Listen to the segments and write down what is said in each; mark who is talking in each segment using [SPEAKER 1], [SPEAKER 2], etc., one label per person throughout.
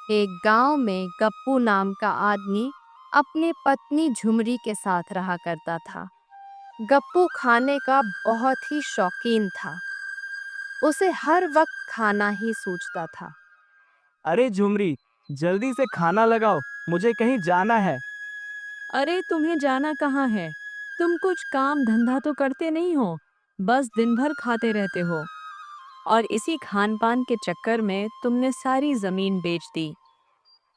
[SPEAKER 1] एक गांव में गप्पू नाम का आदमी अपनी पत्नी झुमरी के साथ रहा करता था। गप्पू खाने का बहुत ही शौकीन था। उसे हर वक्त खाना ही सूझता था।
[SPEAKER 2] अरे झुमरी, जल्दी से खाना लगाओ, मुझे कहीं जाना है।
[SPEAKER 3] अरे तुम्हें जाना कहाँ है? तुम कुछ काम धंधा तो करते नहीं हो, बस दिन भर खाते रहते हो। और इसी खान पान के चक्कर में तुमने सारी जमीन बेच दी।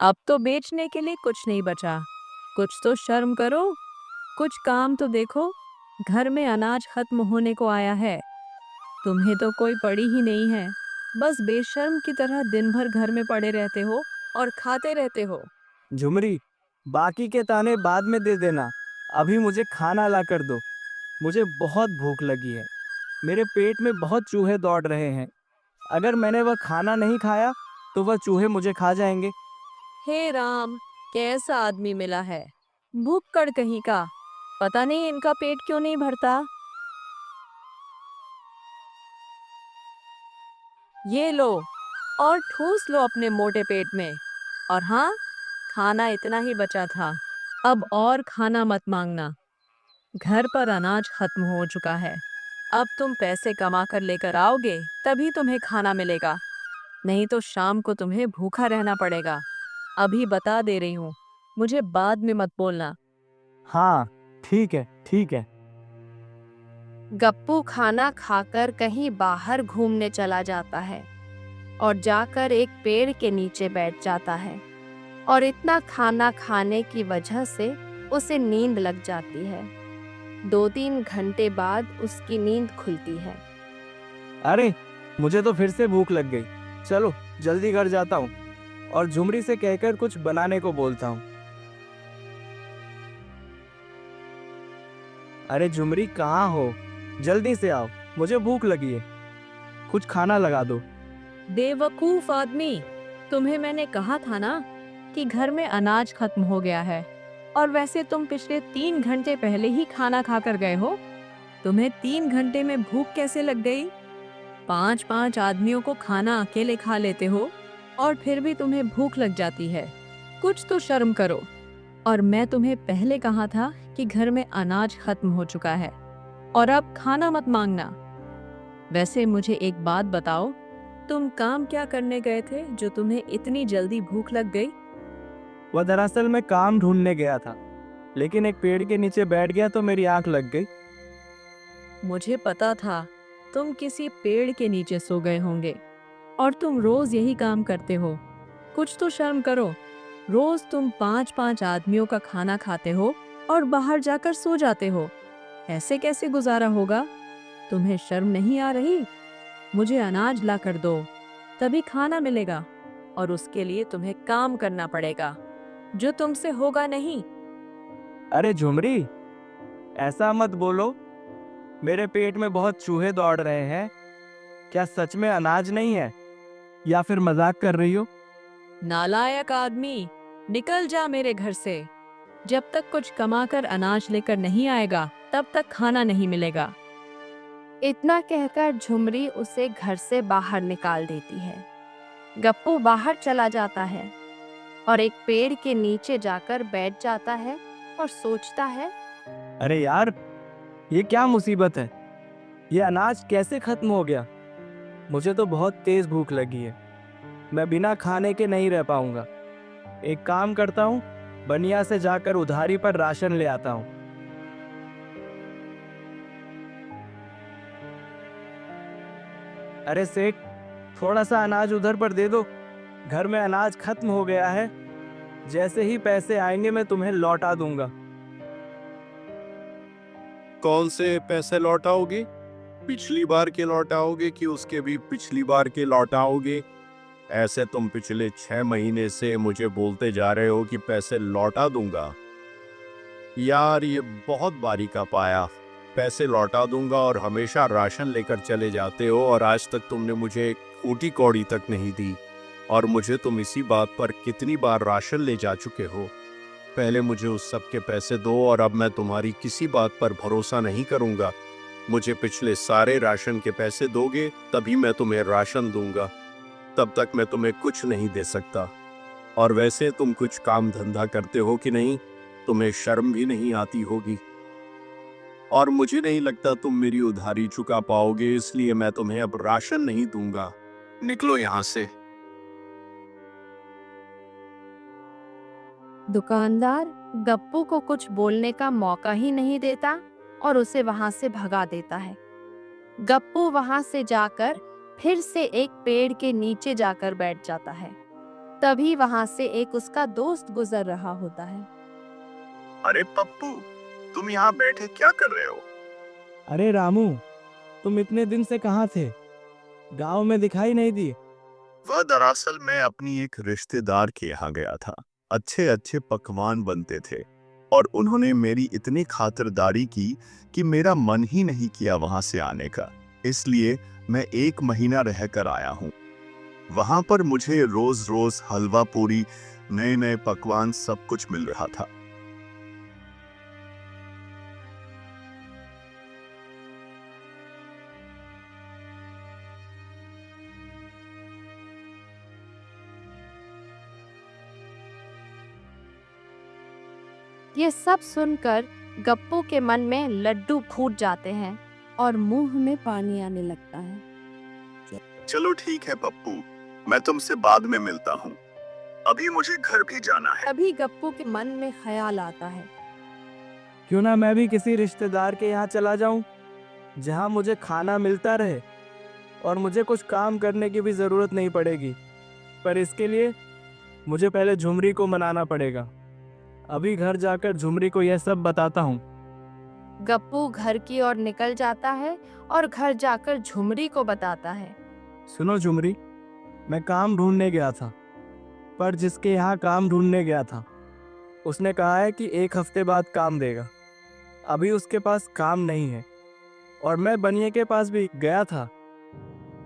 [SPEAKER 3] अब तो बेचने के लिए कुछ नहीं बचा। कुछ तो शर्म करो, कुछ काम तो देखो। घर में अनाज खत्म होने को आया है। तुम्हें तो कोई पड़ी ही नहीं है। बस बेशर्म की तरह दिन भर घर में पड़े रहते हो और खाते रहते हो।
[SPEAKER 2] झुमरी, बाकी के ताने बाद में दे देना। अभी मुझे खाना ला कर दो। मुझे बहुत भूख लगी है। मेरे पेट में बहुत चूहे दौड़ रहे हैं। अगर मैंने वह खाना नहीं खाया तो वह चूहे मुझे खा जाएंगे।
[SPEAKER 3] हे राम, कैसा आदमी मिला है, भूक्कड़ कहीं का। पता नहीं इनका पेट क्यों नहीं भरता। ये लो और ठूस लो अपने मोटे पेट में। और हाँ, खाना इतना ही बचा था। अब और खाना मत मांगना। घर पर अनाज खत्म हो चुका है। अब तुम पैसे कमा कर लेकर आओगे तभी तुम्हें खाना मिलेगा, नहीं तो शाम को तुम्हें भूखा रहना पड़ेगा। अभी बता दे रही हूँ, मुझे बाद में मत बोलना।
[SPEAKER 2] हाँ, ठीक है, ठीक है।
[SPEAKER 1] गप्पू खाना खाकर कहीं बाहर घूमने चला जाता है और जाकर एक पेड़ के नीचे बैठ जाता है। और इतना खाना खाने की वजह से उसे नींद लग जाती है। 2-3 घंटे बाद उसकी नींद खुलती है।
[SPEAKER 2] अरे, मुझे तो फिर से भूख लग गई। चलो, जल्दी घर जाता हूँ और झुमरी से कहकर कुछ बनाने को बोलता हूँ। अरे झुमरी, कहाँ हो? जल्दी से आओ, मुझे भूख लगी है। कुछ खाना लगा दो।
[SPEAKER 3] बेवकूफ आदमी, तुम्हें मैंने कहा था ना कि घर में अनाज खत्म हो गया है। और वैसे तुम पिछले 3 घंटे पहले ही खाना खाकर गए हो। तुम्हें 3 घंटे में भूख कैसे लग गई? 5-5 आदमियों को खाना अकेले खा लेते हो और फिर भी तुम्हें भूख लग जाती है। कुछ तो शर्म करो। और मैं तुम्हें पहले कहा था कि घर में अनाज खत्म हो चुका है और अब खाना मत मांगना। वैसे मुझे एक बात बताओ, तुम काम क्या करने गए थे जो तुम्हें इतनी जल्दी भूख लग गई?
[SPEAKER 2] वह दरअसल मैं काम ढूंढने गया था, लेकिन एक पेड़ के नीचे बैठ गया तो मेरी आंख लग गई।
[SPEAKER 3] मुझे पता था तुम किसी पेड़ के नीचे सो गए होंगे। और तुम रोज यही काम करते हो। कुछ तो शर्म करो। रोज तुम 5-5 आदमियों का खाना खाते हो और बाहर जाकर सो जाते हो। ऐसे कैसे गुजारा होगा? तुम्हें शर्म नहीं आ रही? मुझे अनाज ला कर दो, तभी खाना मिलेगा। और उसके लिए तुम्हें काम करना पड़ेगा, जो तुमसे होगा नहीं।
[SPEAKER 2] अरे झुमरी, ऐसा मत बोलो। मेरे पेट में बहुत चूहे दौड़ रहे हैं। क्या सच में अनाज नहीं है या फिर मजाक कर रही हो?
[SPEAKER 3] नालायक आदमी, निकल जा मेरे घर से। जब तक कुछ कमाकर अनाज लेकर नहीं आएगा तब तक खाना नहीं मिलेगा।
[SPEAKER 1] इतना कहकर झुमरी उसे घर से बाहर निकाल देती है। गप्पू बाहर चला जाता है और एक पेड़ के नीचे जाकर बैठ जाता है और सोचता है,
[SPEAKER 2] अरे यार, ये क्या मुसीबत है? ये अनाज कैसे खत्म हो गया? मुझे तो बहुत तेज भूख लगी है। मैं बिना खाने के नहीं रह पाऊंगा। एक काम करता हूँ, बनिया से जाकर उधारी पर राशन ले आता हूँ। अरे सेठ, थोड़ा सा अनाज उधर पर दे दो। घर में अनाज खत्म हो गया है। जैसे ही पैसे आएंगे मैं तुम्हें लौटा दूंगा।
[SPEAKER 4] कौन से पैसे लौटाओगे? पिछली बार के लौटाओगे कि उसके भी पिछली बार के लौटाओगे? ऐसे तुम पिछले 6 महीने से मुझे बोलते जा रहे हो कि पैसे लौटा दूंगा। यार, ये बहुत बारी का पाया। पैसे लौटा दूंगा और हमेशा राशन लेकर चले जाते हो, और आज तक तुमने मुझे ऊटी कौड़ी तक नहीं दी। और मुझे तुम इसी बात पर कितनी बार राशन ले जा चुके हो। पहले मुझे उस सब के पैसे दो, और अब मैं तुम्हारी किसी बात पर भरोसा नहीं करूंगा। मुझे पिछले सारे राशन के पैसे दोगे तभी मैं तुम्हें राशन दूंगा। तब तक मैं तुम्हें कुछ नहीं दे सकता। और वैसे तुम कुछ काम धंधा करते हो कि नहीं? तुम्हें शर्म भी नहीं आती होगी। और मुझे नहीं लगता तुम मेरी उधारी चुका पाओगे, इसलिए मैं तुम्हें अब राशन नहीं दूंगा। निकलो यहाँ से।
[SPEAKER 1] दुकानदार गप्पू को कुछ बोलने का मौका ही नहीं देता और उसे वहां से भगा देता है। गप्पू वहां से जाकर फिर से एक पेड़ के नीचे जाकर बैठ जाता है। तभी वहां से एक उसका दोस्त गुजर रहा होता है।
[SPEAKER 4] अरे पप्पू, तुम यहाँ बैठे क्या कर रहे हो?
[SPEAKER 2] अरे रामू, तुम इतने दिन से कहाँ थे? गांव में दिखाई नहीं दी।
[SPEAKER 4] वह दरअसल मैं अपनी एक रिश्तेदार के यहाँ गया था। अच्छे अच्छे पकवान बनते थे और उन्होंने मेरी इतनी खातिरदारी की कि मेरा मन ही नहीं किया वहां से आने का। इसलिए मैं 1 महीना रहकर आया हूँ। वहां पर मुझे रोज रोज हलवा पूरी, नए नए पकवान सब कुछ मिल रहा था।
[SPEAKER 1] ये सब सुनकर गप्पू के मन में लड्डू फूट जाते हैं और मुंह में पानी आने लगता है।
[SPEAKER 4] चलो ठीक है पप्पू, मैं तुमसे बाद में मिलता हूँ। अभी मुझे घर भी जाना है।
[SPEAKER 1] तभी गप्पू के मन में ख्याल आता है।
[SPEAKER 2] क्यों ना मैं भी किसी रिश्तेदार के यहाँ चला जाऊं, जहाँ मुझे खाना मिलता रहे और मुझे कुछ काम करने की भी ज़रूरत नहीं पड़ेगी। पर इसके लिए मुझे पहले झुमरी को मनाना पड़ेगा। अभी घर जाकर झुमरी को यह सब बताता हूँ।
[SPEAKER 1] गप्पू घर की ओर निकल जाता है और घर जाकर झुमरी को बताता है।
[SPEAKER 2] सुनो झुमरी, मैं काम ढूंढने गया था, पर जिसके यहाँ काम ढूंढने गया था उसने कहा है कि 1 हफ्ते बाद काम देगा। अभी उसके पास काम नहीं है। और मैं बनिए के पास भी गया था,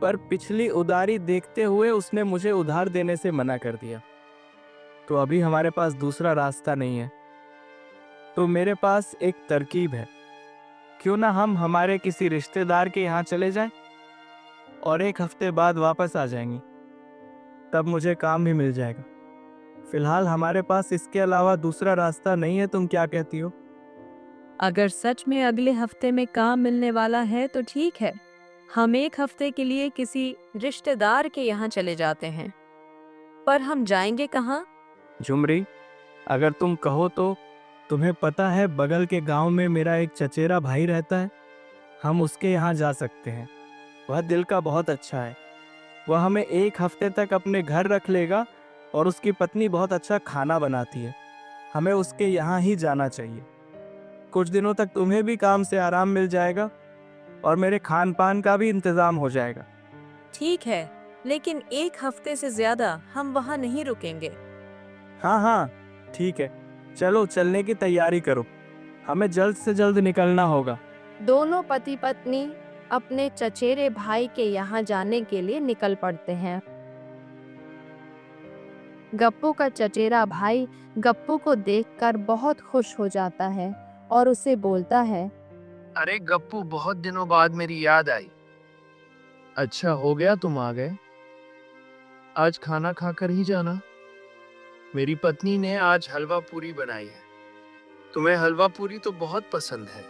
[SPEAKER 2] पर पिछली उधारी देखते हुए उसने मुझे उधार देने से मना कर दिया। तो अभी हमारे पास दूसरा रास्ता नहीं है। तो मेरे पास एक तरकीब है। क्यों ना हम हमारे किसी रिश्तेदार के यहाँ चले जाएं और 1 हफ्ते बाद वापस आ जाएंगे। तब मुझे काम भी मिल जाएगा। फिलहाल हमारे पास इसके अलावा दूसरा रास्ता नहीं है। तुम क्या कहती हो?
[SPEAKER 3] अगर सच में अगले हफ्ते में काम मिलने वाला है तो ठीक है, हम 1 हफ्ते के लिए किसी रिश्तेदार के यहाँ चले जाते हैं। पर हम जाएंगे कहाँ?
[SPEAKER 2] झुमरी, अगर तुम कहो तो तुम्हें पता है बगल के गांव में मेरा एक चचेरा भाई रहता है। हम उसके यहाँ जा सकते हैं। वह दिल का बहुत अच्छा है। वह हमें 1 हफ्ते तक अपने घर रख लेगा और उसकी पत्नी बहुत अच्छा खाना बनाती है। हमें उसके यहाँ ही जाना चाहिए। कुछ दिनों तक तुम्हें भी काम से आराम मिल जाएगा और मेरे खान पान का भी इंतज़ाम हो जाएगा।
[SPEAKER 3] ठीक है, लेकिन 1 हफ्ते से ज्यादा हम वहाँ नहीं रुकेंगे।
[SPEAKER 2] हाँ हाँ, ठीक है। चलो चलने की तैयारी करो। हमें जल्द से जल्द निकलना होगा।
[SPEAKER 1] दोनों पति पत्नी अपने चचेरे भाई के यहाँ जाने के लिए निकल पड़ते हैं। गप्पू का चचेरा भाई गप्पू को देखकर बहुत खुश हो जाता है और उसे बोलता है,
[SPEAKER 5] अरे गप्पू, बहुत दिनों बाद मेरी याद आई। अच्छा हो गया तुम आ गए। आज खाना खाकर ही जाना। मेरी पत्नी ने आज हलवा पूरी बनाई है। तुम्हें हलवा पूरी तो बहुत पसंद है।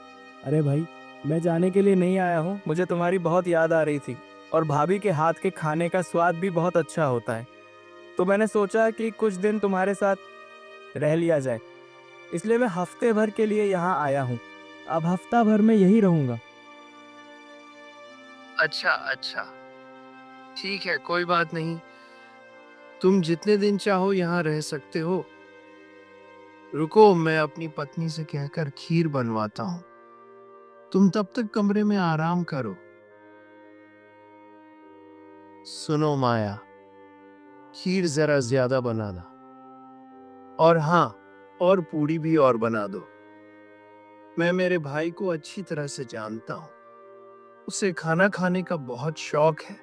[SPEAKER 2] अरे भाई, मैं जाने के लिए नहीं आया हूँ। मुझे तुम्हारी बहुत याद आ रही थी और भाभी के हाथ के खाने का स्वाद भी बहुत अच्छा होता है। तो मैंने सोचा कि कुछ दिन तुम्हारे साथ रह लिया जाए। इसलिए मैं हफ्ते भर के लिए यहाँ आया हूँ। अब हफ्ता भर में यही रहूँगा।
[SPEAKER 5] अच्छा अच्छा, ठीक है, कोई बात नहीं। तुम जितने दिन चाहो यहाँ रह सकते हो। रुको, मैं अपनी पत्नी से कहकर खीर बनवाता हूँ। तुम तब तक कमरे में आराम करो। सुनो माया, खीर जरा ज्यादा बनाना। और हाँ, और पूड़ी भी और बना दो। मैं मेरे भाई को अच्छी तरह से जानता हूँ। उसे खाना खाने का बहुत शौक है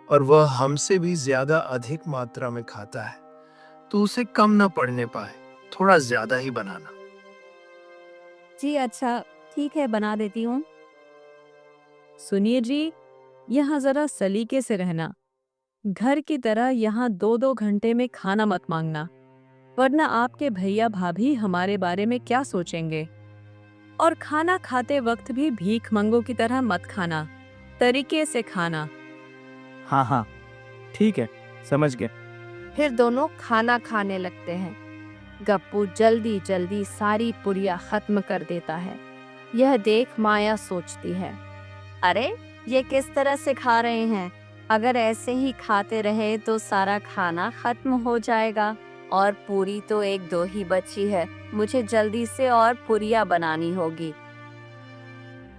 [SPEAKER 5] और वह हमसे भी ज्यादा अधिक मात्रा में खाता है। तो उसे कम ना पड़ने पाए, थोड़ा ज्यादा ही बनाना।
[SPEAKER 3] जी अच्छा, ठीक है, बना देती हूँ। सुनिए जी, यहाँ जरा सलीके से रहना। घर की तरह यहाँ 2-2 घंटे में खाना मत मांगना। वरना आपके भैया भाभी हमारे बारे में क्या सोचेंगे। और खाना खाते वक्त भी भीख मंगों की तरह मत खाना, तरीके से खाना।
[SPEAKER 2] हाँ हाँ, ठीक है, समझ गए।
[SPEAKER 1] फिर दोनों खाना खाने लगते हैं। गप्पू जल्दी जल्दी सारी पुड़िया खत्म कर देता है। यह देख माया सोचती है, अरे ये किस तरह से खा रहे हैं? अगर ऐसे ही खाते रहे तो सारा खाना खत्म हो जाएगा और पूरी तो एक दो ही बची है। मुझे जल्दी से और पूरियां बनानी होगी।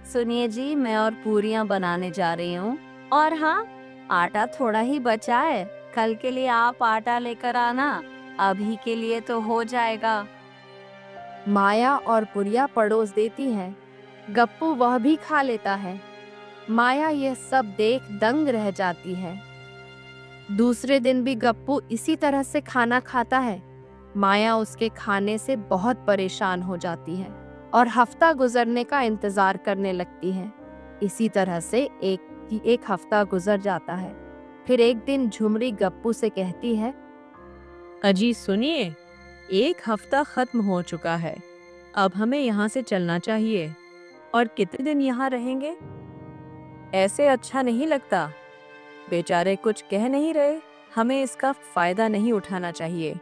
[SPEAKER 1] सुनिए जी, मैं और पूरियां बनाने जा रही हूँ। और हाँ, आटा थोड़ा ही बचा है, कल के लिए आप आटा लेकर आना, अभी के लिए तो हो जाएगा। माया और पुरिया पड़ोस देती है। गप्पू वह भी खा लेता है। माया यह सब देख दंग रह जाती है। दूसरे दिन भी गप्पू इसी तरह से खाना खाता है। माया उसके खाने से बहुत परेशान हो जाती है और हफ्ता गुजरने का इंतजार करने लगती है। इसी तरह से एक हफ्ता गुजर जाता है। फिर एक दिन झुमरी गप्पू से कहती है,
[SPEAKER 3] अजी सुनिए, एक हफ्ता खत्म हो चुका है, अब हमें यहाँ से चलना चाहिए। और कितने दिन यहाँ रहेंगे? ऐसे अच्छा नहीं लगता। बेचारे कुछ कह नहीं रहे, हमें इसका फायदा नहीं उठाना चाहिए।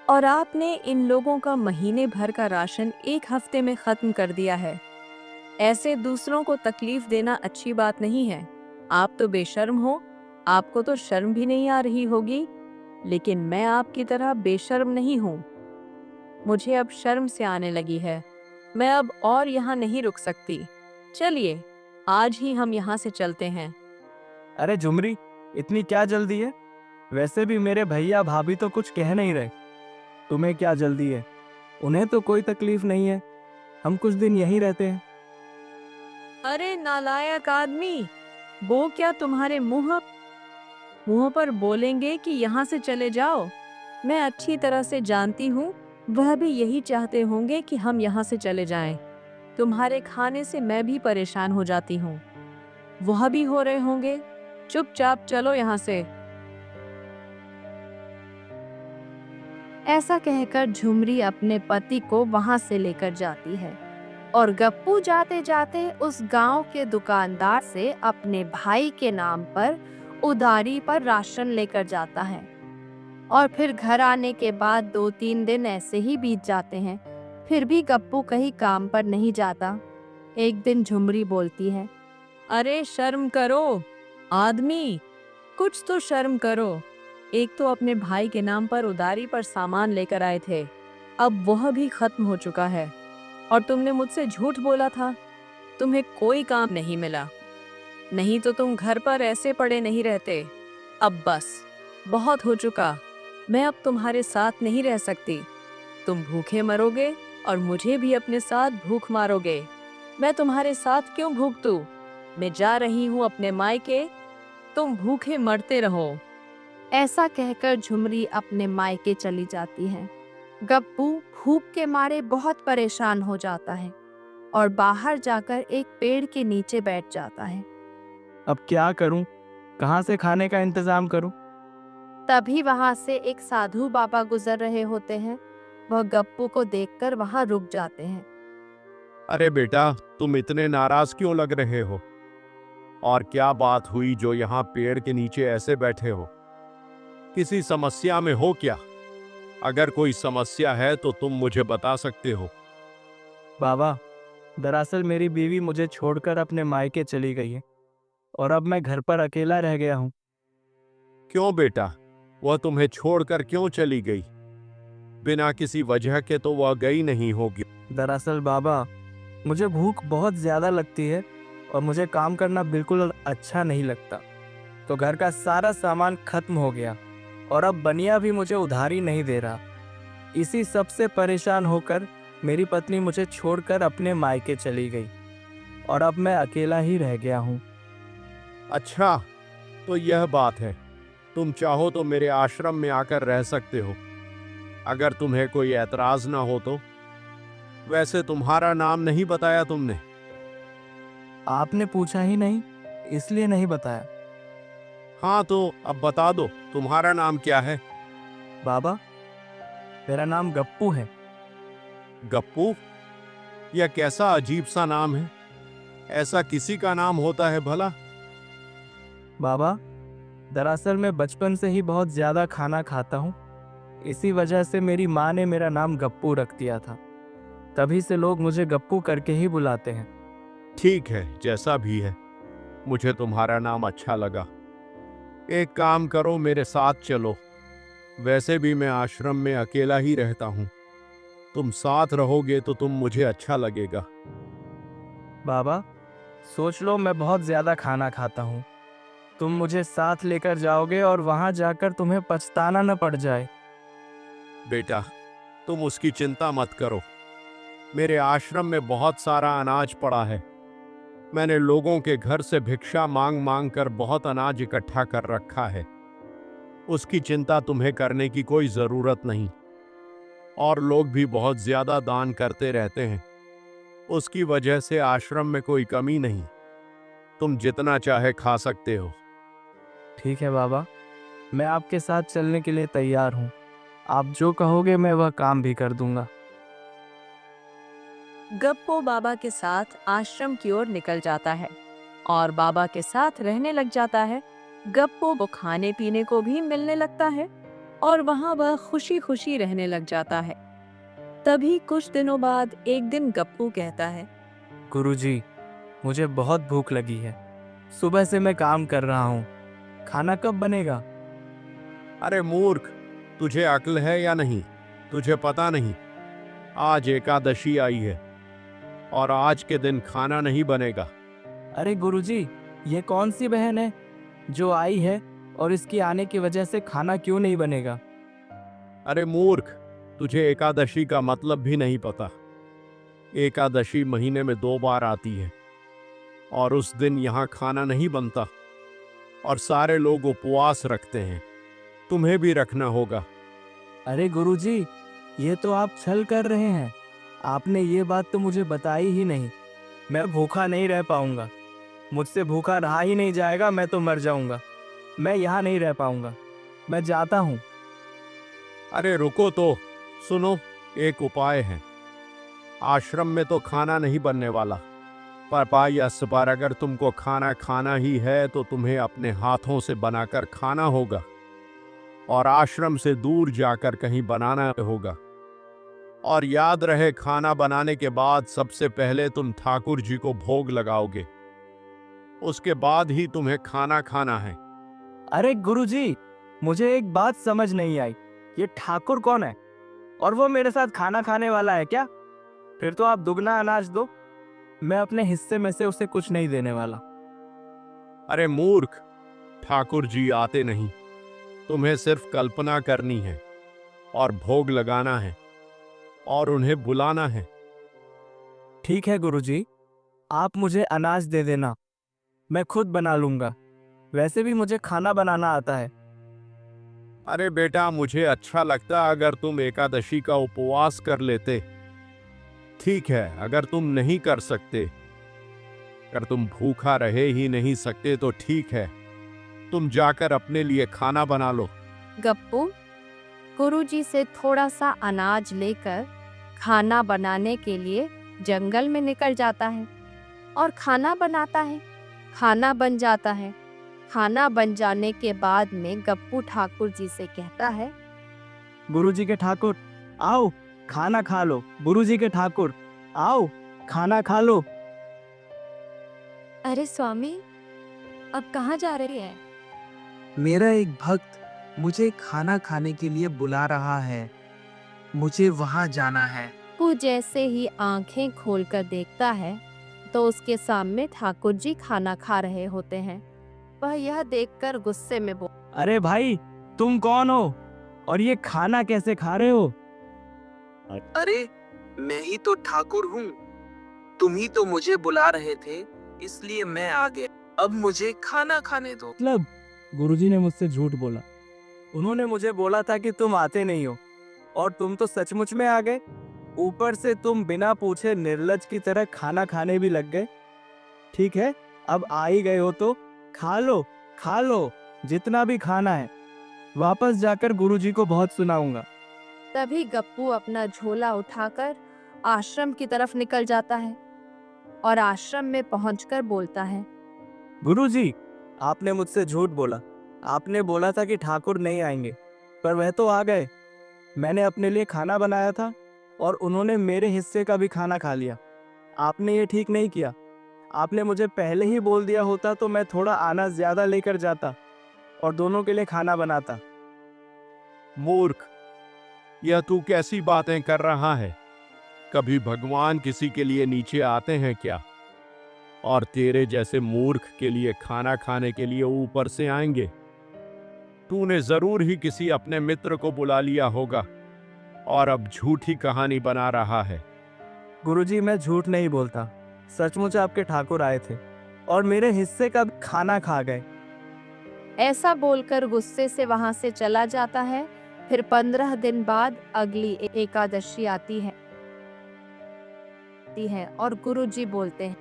[SPEAKER 3] और आपने इन लोगों का महीने भर का राशन एक हफ्ते में खत्म कर दिया है। ऐसे दूसरों को तकलीफ देना अच्छी बात नहीं है। आप तो बेशर्म हो, आपको तो शर्म भी नहीं आ रही होगी, लेकिन मैं आपकी तरह बेशर्म नहीं हूँ। मुझे अब शर्म से आने लगी है। मैं अब और यहाँ नहीं रुक सकती। चलिए, आज ही हम यहाँ से चलते हैं।
[SPEAKER 2] अरे झुमरी, इतनी क्या जल्दी है? वैसे भी मेरे भैया भाभी तो कुछ कह नहीं रहे। तुम्हें क्या जल्दी है? उन्हें तो कोई तकलीफ नहीं है। हम कुछ दिन यहीं रहते हैं।
[SPEAKER 3] अरे नालायक आदमी, वो क्या तुम्हारे मुंह पर बोलेंगे कि यहाँ से चले जाओ? मैं अच्छी तरह से जानती हूँ, वह भी यही चाहते होंगे कि हम यहाँ से चले जाएं। तुम्हारे खाने से मैं भी परेशान हो जाती हूँ, वह भी हो रहे होंगे। चुपचाप चलो यहाँ से।
[SPEAKER 1] ऐसा कहकर झुमरी अपने पति को वहां से लेकर जाती है और गप्पू जाते जाते उस गांव के दुकानदार से अपने भाई के नाम पर उधारी पर राशन लेकर जाता है। और फिर घर आने के बाद 2-3 दिन ऐसे ही बीत जाते हैं। फिर भी गप्पू कहीं काम पर नहीं जाता। एक दिन झुमरी बोलती है,
[SPEAKER 3] अरे शर्म करो आदमी, कुछ तो शर्म करो। एक तो अपने भाई के नाम पर उधारी पर सामान लेकर आए थे, अब वह भी खत्म हो चुका है। और तुमने मुझसे झूठ बोला था, तुम्हें कोई काम नहीं मिला, नहीं तो तुम घर पर ऐसे पड़े नहीं रहते। अब बस बहुत हो चुका, मैं अब तुम्हारे साथ नहीं रह सकती। तुम भूखे मरोगे और मुझे भी अपने साथ भूख मारोगे। मैं तुम्हारे साथ क्यों भूखतूं? मैं जा रही हूँ अपने मायके, तुम भूखे मरते रहो।
[SPEAKER 1] ऐसा कहकर झुमरी अपने मायके चली जाती है। गप्पू भूख के मारे बहुत परेशान हो जाता है और बाहर जाकर एक पेड़ के नीचे बैठ जाता है।
[SPEAKER 2] अब क्या करूं? कहाँ से खाने का इंतजाम करूं?
[SPEAKER 1] तभी वहां से एक साधु बाबा गुजर रहे होते हैं। वह गप्पू को देखकर वहां रुक जाते हैं।
[SPEAKER 4] अरे बेटा, तुम इतने नाराज क्यों लग रहे हो? और क्या बात हुई जो यहाँ पेड़ के नीचे ऐसे बैठे हो? किसी समस्या में हो क्या? अगर कोई समस्या है तो तुम मुझे बता सकते हो।
[SPEAKER 2] बाबा, दरअसल मेरी बीवी मुझे छोड़कर अपने मायके चली गई है और अब मैं घर पर अकेला रह गया हूँ।
[SPEAKER 4] क्यों बेटा, वह तुम्हें छोड़कर क्यों चली गई? बिना किसी वजह के तो वह गई नहीं होगी।
[SPEAKER 2] दरअसल बाबा, मुझे भूख बहुत ज़्यादा लगती है और मुझे काम करना बिल्कुल अच्छा नहीं लगता। तो घर का सारा सामान खत्म हो गया और अब बनिया भी मुझे उधारी नहीं दे रहा। इसी सब से परेशान होकर मेरी पत्नी मुझे छोड़कर अपने मायके चली गई और अब मैं अकेला ही रह गया हूँ।
[SPEAKER 4] अच्छा, तो यह बात है। तुम चाहो तो मेरे आश्रम में आकर रह सकते हो, अगर तुम्हें कोई ऐतराज ना हो तो। वैसे तुम्हारा नाम नहीं बताया तुमने।
[SPEAKER 2] आपने पूछा ही नहीं, इसलिए नहीं बताया।
[SPEAKER 4] हाँ, तो अब बता दो, तुम्हारा नाम क्या है?
[SPEAKER 2] बाबा, मेरा नाम गप्पू है।
[SPEAKER 4] गप्पू? यह कैसा अजीब सा नाम है? ऐसा किसी का नाम होता है भला?
[SPEAKER 2] बाबा, दरअसल मैं बचपन से ही बहुत ज़्यादा खाना खाता हूँ। इसी वजह से मेरी माँ ने मेरा नाम गप्पू रख दिया था। तभी से लोग मुझे गप्पू करके ही बुलाते हैं।
[SPEAKER 4] ठीक है, जैसा भी है, मुझे तुम्हारा नाम अच्छा लगा। एक काम करो, मेरे साथ चलो। वैसे भी मैं आश्रम में अकेला ही रहता हूँ। तुम साथ रहोगे तो मुझे अच्छा लगेगा।
[SPEAKER 2] बाबा, सोच लो मैं बहुत ज़्यादा खाना खाता हूँ। तुम मुझे साथ लेकर जाओगे और वहाँ जाकर तुम्हें पछताना न पड़ जाए।
[SPEAKER 4] बेटा, तुम उसकी चिंता मत करो। मेरे आश्रम में बहुत सारा अनाज पड़ा है। मैंने लोगों के घर से भिक्षा मांग मांग कर बहुत अनाज इकट्ठा कर रखा है। उसकी चिंता तुम्हें करने की कोई ज़रूरत नहीं। और लोग भी बहुत ज़्यादा दान करते रहते हैं। उसकी वजह से आश्रम में कोई कमी नहीं। तुम जितना चाहे खा सकते हो।
[SPEAKER 2] ठीक है बाबा, मैं आपके साथ चलने के लिए तैयार हूँ। आप जो कहोगे मैं वह काम भी कर दूंगा।
[SPEAKER 3] गप्पू बाबा के साथ आश्रम की ओर निकल जाता है और बाबा के साथ रहने लग जाता है। गप्पू को खाने पीने को भी मिलने लगता है और वहाँ वह खुशी खुशी रहने लग जाता है। तभी कुछ दिनों बाद एक दिन गप्पू कहता है,
[SPEAKER 2] गुरुजी, मुझे बहुत भूख लगी है। सुबह से मैं काम कर रहा हूँ। खाना कब बनेगा?
[SPEAKER 4] अरे मूर्ख, तुझे अक्ल है या नहीं? तुझे पता नहीं, आज एकादशी आई है और आज के दिन खाना नहीं बनेगा।
[SPEAKER 2] अरे गुरुजी, ये कौन सी बहन है जो आई है और इसकी आने की वजह से खाना क्यों नहीं बनेगा?
[SPEAKER 4] अरे मूर्ख, तुझे एकादशी का मतलब भी नहीं पता। एकादशी महीने में 2 बार आती है और उस दिन यहाँ खाना नहीं बनता और सारे लोग उपवास रखते हैं। तुम्हें भी रखना होगा।
[SPEAKER 2] अरे गुरुजी, ये तो आप छल कर रहे हैं। आपने ये बात तो मुझे बताई ही नहीं। मैं भूखा नहीं रह पाऊंगा। मुझसे भूखा रहा ही नहीं जाएगा। मैं तो मर जाऊंगा। मैं यहाँ नहीं रह पाऊंगा। मैं जाता हूँ।
[SPEAKER 4] अरे रुको तो, सुनो, एक उपाय है। आश्रम में तो खाना नहीं बनने वाला, पर अगर तुमको खाना खाना ही है तो तुम्हें अपने हाथों से बनाकर खाना होगा और आश्रम से दूर जाकर कहीं बनाना होगा। और याद रहे, खाना बनाने के बाद सबसे पहले तुम ठाकुर जी को भोग लगाओगे। उसके बाद ही तुम्हें खाना खाना है।
[SPEAKER 2] अरे गुरुजी, मुझे एक बात समझ नहीं आई। ये ठाकुर कौन है और वो मेरे साथ खाना खाने वाला है क्या? फिर तो आप दुगना अनाज दो। मैं अपने हिस्से में से उसे कुछ नहीं देने वाला।
[SPEAKER 4] अरे मूर्ख, ठाकुर जी आते नहीं। तुम्हें सिर्फ कल्पना करनी है और भोग लगाना है और उन्हें बुलाना है।
[SPEAKER 2] ठीक है गुरुजी, आप मुझे अनाज दे देना। मैं खुद बना लूंगा। वैसे भी मुझे खाना बनाना आता है।
[SPEAKER 4] अरे बेटा, मुझे अच्छा लगता अगर तुम एकादशी का उपवास कर लेते। ठीक है, अगर तुम नहीं कर सकते, अगर तुम भूखा रहे ही नहीं सकते तो ठीक है, तुम जाकर अपने लिए खाना बना लो।
[SPEAKER 1] गप्पू गुरुजी से थोड़ा सा अनाज लेकर खाना बनाने के लिए जंगल में निकल जाता है और खाना बनाता है। खाना बन जाता है। खाना बन जाने के बाद में गप्पू ठाकुर जी से कहता है,
[SPEAKER 2] गुरुजी के ठाकुर, आओ खाना खा लो। गुरुजी के ठाकुर, आओ खाना खा लो।
[SPEAKER 1] अरे स्वामी, अब कहाँ जा रहे हैं?
[SPEAKER 6] मेरा एक भक्त मुझे खाना खाने के लिए बुला रहा है। मुझे वहां जाना है।
[SPEAKER 1] वो जैसे ही आंखें खोलकर देखता है तो उसके सामने ठाकुर जी खाना खा रहे होते हैं। वह यह देखकर गुस्से में बोल,
[SPEAKER 2] अरे भाई, तुम कौन हो और ये खाना कैसे खा रहे हो?
[SPEAKER 6] अरे मैं ही तो ठाकुर हूँ। तुम ही तो मुझे बुला रहे थे, इसलिए मैं आ गया। अब मुझे खाना खाने दो।
[SPEAKER 2] मतलब गुरुजी ने मुझसे झूठ बोला। उन्होंने मुझे बोला था कि तुम आते नहीं हो और तुम तो सचमुच में आ गए। ऊपर से तुम बिना पूछे निर्लज की तरह खाना खाने भी लग गए। ठीक है, अब आ ही गए हो तो खा लो जितना भी खाना है। वापस जाकर गुरुजी को बहुत सुनाऊंगा।
[SPEAKER 1] तभी गप्पू अपना झोला उठाकर आश्रम की तरफ निकल जाता है और आश्रम में पहुंचकर बोलता है,
[SPEAKER 2] गुरुजी, आपने मुझसे झूठ बोला। आपने बोला था कि ठाकुर नहीं आएंगे, पर वह तो आ गए। मैंने अपने लिए खाना बनाया था और उन्होंने मेरे हिस्से का भी खाना खा लिया। आपने ये ठीक नहीं किया। आपने मुझे पहले ही बोल दिया होता तो मैं थोड़ा अनाज ज़्यादा लेकर जाता और दोनों के लिए खाना बनाता।
[SPEAKER 4] मूर्ख, यह तू कैसी बातें कर रहा है? कभी भगवान किसी के लिए नीचे आते हैं क्या? और तेरे जैसे मूर्ख के लिए खाना खाने के लिए ऊपर से आएंगे? तूने जरूर ही किसी अपने मित्र को बुला लिया होगा और अब झूठी कहानी बना रहा है।
[SPEAKER 2] गुरुजी, मैं झूठ नहीं बोलता। सचमुच आपके ठाकुर आए थे और मेरे हिस्से का भी खाना खा गए।
[SPEAKER 1] ऐसा बोलकर गुस्से से वहां से चला जाता है। फिर 15 दिन बाद अगली एकादशी आती है और गुरुजी बोलते हैं,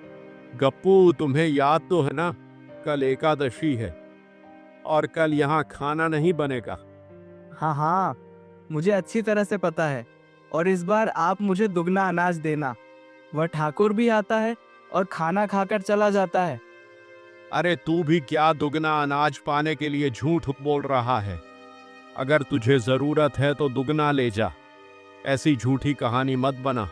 [SPEAKER 4] गप्पू, तुम्हें याद तो है ना, कल एकादशी है और कल यहाँ खाना नहीं बनेगा।
[SPEAKER 2] हाँ हाँ, मुझे अच्छी तरह से पता है। और इस बार आप मुझे दुगना अनाज देना। वह ठाकुर भी आता है और खाना खाकर चला जाता है।
[SPEAKER 4] अरे तू भी क्या दुगना अनाज पाने के लिए झूठ बोल रहा है? अगर तुझे जरूरत है तो दुगना ले जा। ऐसी झूठी कहानी मत बना।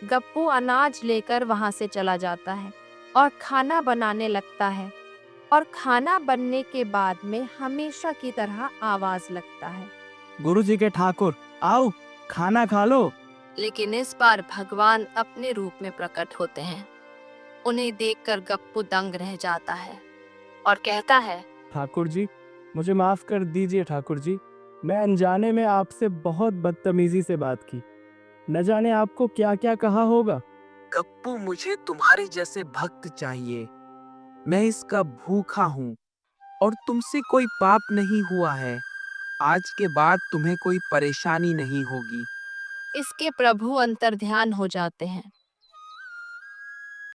[SPEAKER 1] गप्पू अनाज लेकर वहां से चला जाता है और खाना बनाने लगता है। और खाना बनने के बाद में हमेशा की तरह आवाज लगता है,
[SPEAKER 2] गुरुजी के ठाकुर, आओ खाना खा लो।
[SPEAKER 1] लेकिन इस बार भगवान अपने रूप में प्रकट होते हैं। उन्हें देखकर गप्पू दंग रह जाता है और कहता है,
[SPEAKER 2] ठाकुर जी, मुझे माफ कर दीजिए ठाकुर जी। मैं अनजाने में आपसे बहुत बदतमीजी से बात की। न जाने आपको क्या क्या कहा होगा।
[SPEAKER 6] गप्पू, मुझे तुम्हारे जैसे भक्त चाहिए। मैं इसका भूखा हूँ और तुमसे कोई पाप नहीं हुआ है। आज के बाद तुम्हें कोई परेशानी नहीं होगी।
[SPEAKER 1] इसके प्रभु अंतर्ध्यान हो जाते हैं